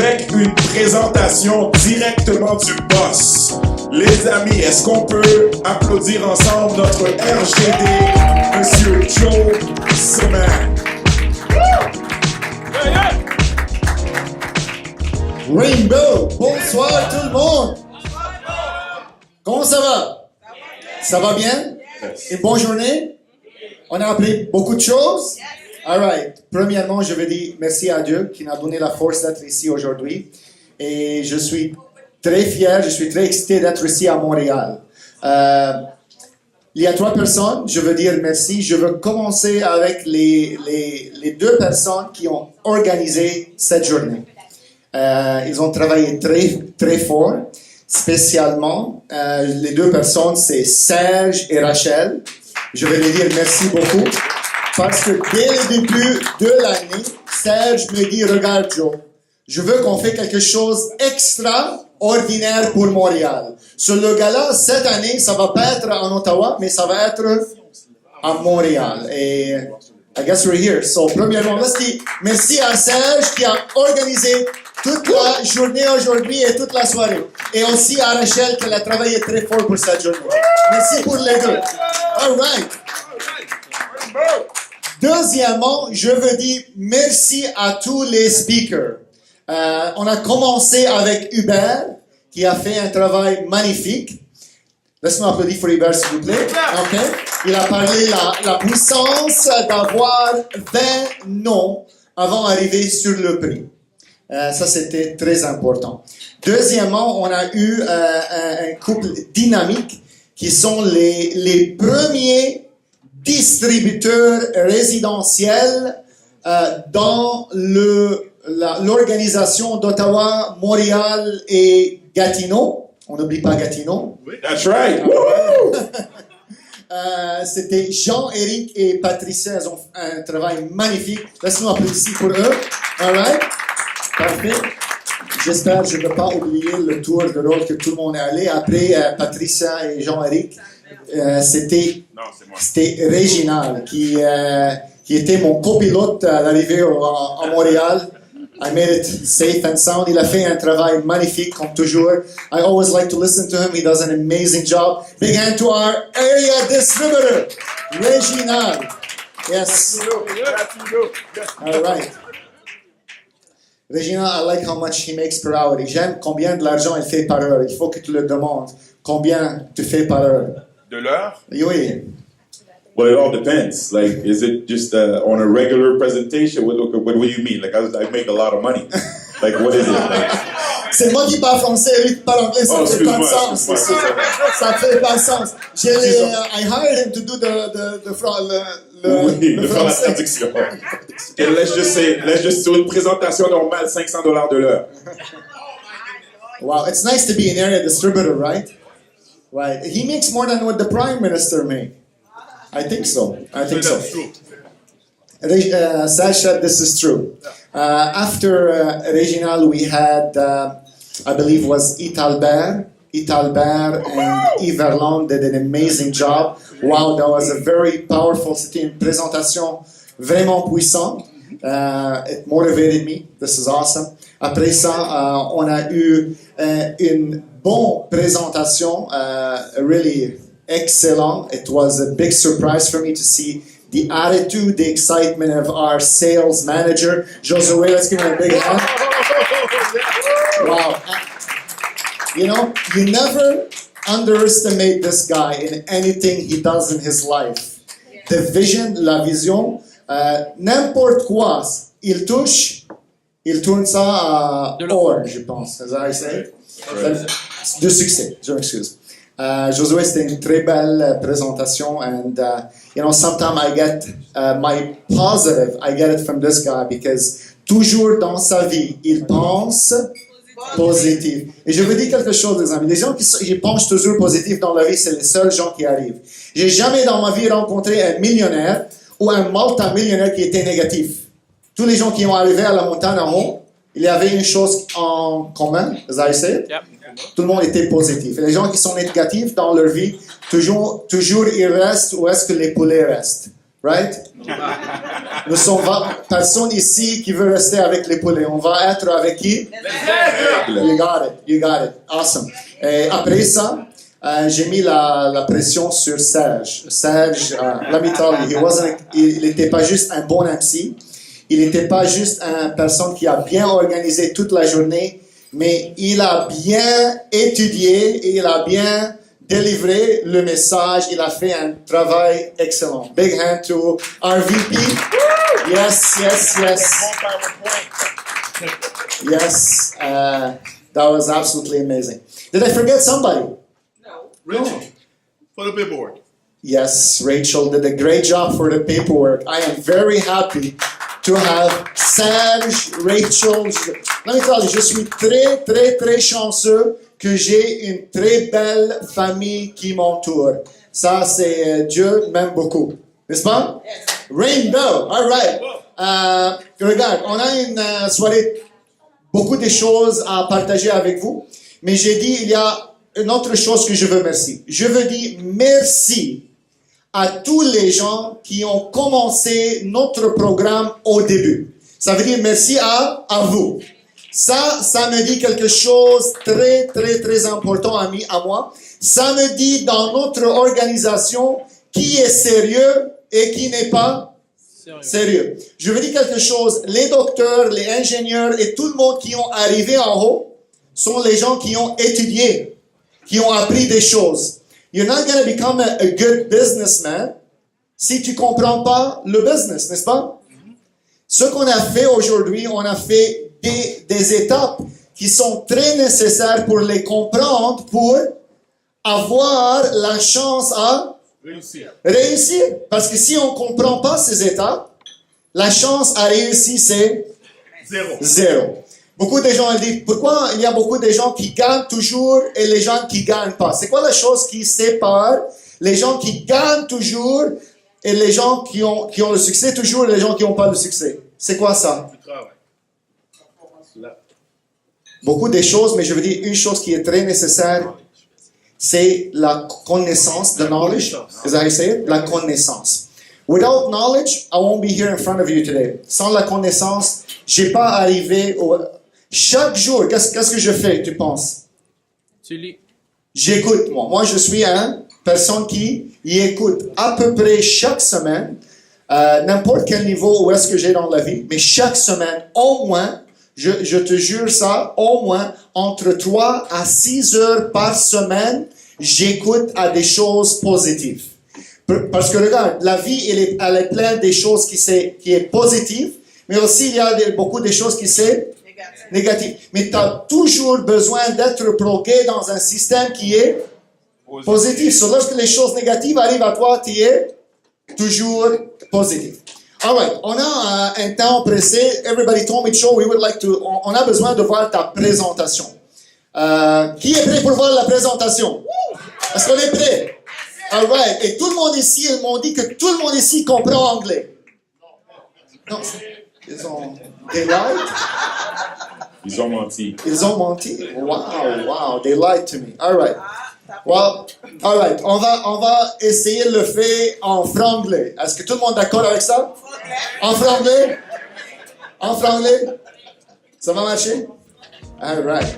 avec une présentation directement du boss. Les amis, est-ce qu'on peut applaudir ensemble notre RGD, Monsieur Joe Seman? Rainbow, bonsoir tout le monde. Comment ça va? Ça va bien? Et bonne journée? On a appris beaucoup de choses? All right. Premièrement, je veux dire merci à Dieu qui m'a donné la force d'être ici aujourd'hui. Et je suis très fier, je suis très excité d'être ici à Montréal. Il y a 3 personnes, je veux dire merci. Je veux commencer avec les 2 personnes qui ont organisé cette journée. Ils ont travaillé très, très fort. Spécialement, les 2 personnes, c'est Serge et Rachel. Je veux leur dire merci beaucoup. Parce que dès le début de l'année, Serge me dit, regarde Joe, je veux qu'on fait quelque chose extraordinaire pour Montréal. Sur le gala, cette année, ça va pas être en Ottawa, mais ça va être à Montréal. Et I guess we're here. So, premièrement, merci à Serge qui a organisé toute la journée aujourd'hui et toute la soirée. Et aussi à Rachel qui a travaillé très fort pour cette journée. Merci pour les 2. All right. Deuxièmement, je veux dire merci à tous les speakers. On a commencé avec Hubert, qui a fait un travail magnifique. Laisse-moi applaudir pour Hubert, s'il vous plaît. Okay. Il a parlé la puissance d'avoir 20 noms avant d'arriver sur le prix. Ça, c'était très important. Deuxièmement, on a eu un couple dynamique qui sont les premiers distributeurs résidentiels dans l'organisation d'Ottawa, Montréal et Gatineau. On n'oublie pas Gatineau. That's right. C'était Jean-Éric et Patricia. Ils ont fait un travail magnifique. Laisse-nous applaudir pour eux. All right. Parfait. J'espère que je ne vais pas oublier le tour de rôle que tout le monde est allé. Après Patricia et Jean-Éric, c'était Réginald qui était mon copilote à l'arrivée à Montréal. I made it safe and sound. Il a fait un travail magnifique comme toujours. I always like to listen to him. He does an amazing job. Big hand to our area distributor, Réginald. Yes. All right. Réginald, I like how much he makes per hour. J'aime combien de l'argent il fait par heure. Il faut que tu le demandes. Combien tu fais par heure? De l'heure? Oui. Well, it all depends. Like, is it just on a regular presentation? What do you mean? Like, I make a lot of money. Like, what is it? Like, c'est moi qui parle français, lui qui parle anglais, ça fait pas de sens. Ça fait pas de sens. I hired him to do le français. La traduction. And let's just do une présentation normale, $500 de l'heure. Wow, it's nice to be an area distributor, right? Right. He makes more than what the Prime Minister makes. I think so. Serge said this is true. After Réginald, we had, I believe, was Italbert and Yves Verland did an amazing job. Wow, that was a very powerful city. Une présentation vraiment puissante. It motivated me. This is awesome. Après ça, on a eu une bonne présentation, really excellent. It was a big surprise for me to see the attitude, the excitement of our sales manager, Josué. Let's give him a big hand. Wow. You never underestimate this guy in anything he does in his life. The vision, la vision, n'importe quoi, il touche, il tourne ça à or, je pense. Is that how you say it? De succès, je m'excuse. Josué, c'était une très belle présentation, and sometimes I get my positive, I get it from this guy, because toujours dans sa vie, il pense positif. Et je veux dire quelque chose, les amis. Les gens qui pensent toujours positif dans la vie, c'est les seuls gens qui arrivent. J'ai jamais dans ma vie rencontré un millionnaire ou un multimillionnaire qui était négatif. Tous les gens qui ont arrivé à la montagne en haut, il y avait une chose en commun, as I said. Yep. Tout le monde était positif. Et les gens qui sont négatifs dans leur vie, toujours ils restent où est-ce que les poulets restent. Right? Nous sommes personne ici qui veut rester avec les poulets. On va être avec qui? You got it. You got it. Awesome. Et après ça, j'ai mis la pression sur Serge. Serge, let me tell you, il n'était pas juste un bon MC. Il n'était pas juste une personne qui a bien organisé toute la journée, mais il a bien étudié et il a bien délivré le message. Il a fait un travail excellent. Big hand to our VP. Yes, yes, yes. Yes, that was absolutely amazing. Did I forget somebody? No. Rachel, for the paperwork. Yes, Rachel did a great job for the paperwork. I am very happy to have Serge, Rachel. Let me tell you, je suis très, très, très chanceux que j'ai une très belle famille qui m'entoure. Ça, c'est Dieu m'aime beaucoup. N'est-ce pas? Yes. Rainbow, all right. Regarde, on a une soirée, beaucoup de choses à partager avec vous. Mais j'ai dit, il y a une autre chose que je veux merci. Je veux dire merci à tous les gens qui ont commencé notre programme au début. Ça veut dire merci à vous. Ça me dit quelque chose de très, très, très important à moi. Ça me dit dans notre organisation qui est sérieux et qui n'est pas sérieux. Je veux dire quelque chose. Les docteurs, les ingénieurs et tout le monde qui ont arrivé en haut sont les gens qui ont étudié, qui ont appris des choses. You're not going to become a good businessman si tu comprends pas le business, n'est-ce pas? Ce qu'on a fait aujourd'hui, on a fait des étapes qui sont très nécessaires pour les comprendre, pour avoir la chance à réussir. Parce que si on comprend pas ces étapes, la chance à réussir, c'est zéro. Beaucoup de gens disent, pourquoi il y a beaucoup de gens qui gagnent toujours et les gens qui gagnent pas? C'est quoi la chose qui sépare les gens qui gagnent toujours et les gens qui ont le succès toujours et les gens qui n'ont pas le succès? C'est quoi ça? Beaucoup de choses, mais je veux dire une chose qui est très nécessaire, c'est la connaissance, the knowledge. Is that how you say it? La connaissance. Without knowledge, I won't be here in front of you today. Sans la connaissance, j'ai pas arrivé au... Chaque jour, qu'est-ce que je fais, tu penses? Tu lis. J'écoute, moi. Moi, je suis une personne qui y écoute à peu près chaque semaine, n'importe quel niveau où est-ce que j'ai dans la vie, mais chaque semaine, au moins, je te jure ça, au moins, entre 3 à 6 heures par semaine, j'écoute à des choses positives. Parce que regarde, la vie, elle est pleine des choses qui est positive, mais aussi il y a beaucoup de choses qui sont négatives. Mais tu as toujours besoin d'être bloqué dans un système qui est positif. So, lorsque les choses négatives arrivent à toi, tu es toujours positif. All right, on a un temps pressé. Everybody told me, Joe, we would like to. On a besoin de voir ta présentation. Qui est prêt pour voir la présentation? Est-ce qu'on est prêt? All right. Et tout le monde ici, ils m'ont dit que tout le monde ici comprend anglais. Non, ils ont they lied. Ils ont menti. Ils ont menti. Wow, they lied to me. All right. Well, all right. On va essayer de le faire en franglais. Est-ce que tout le monde est d'accord avec ça? En franglais? En franglais? Ça va marcher? All right.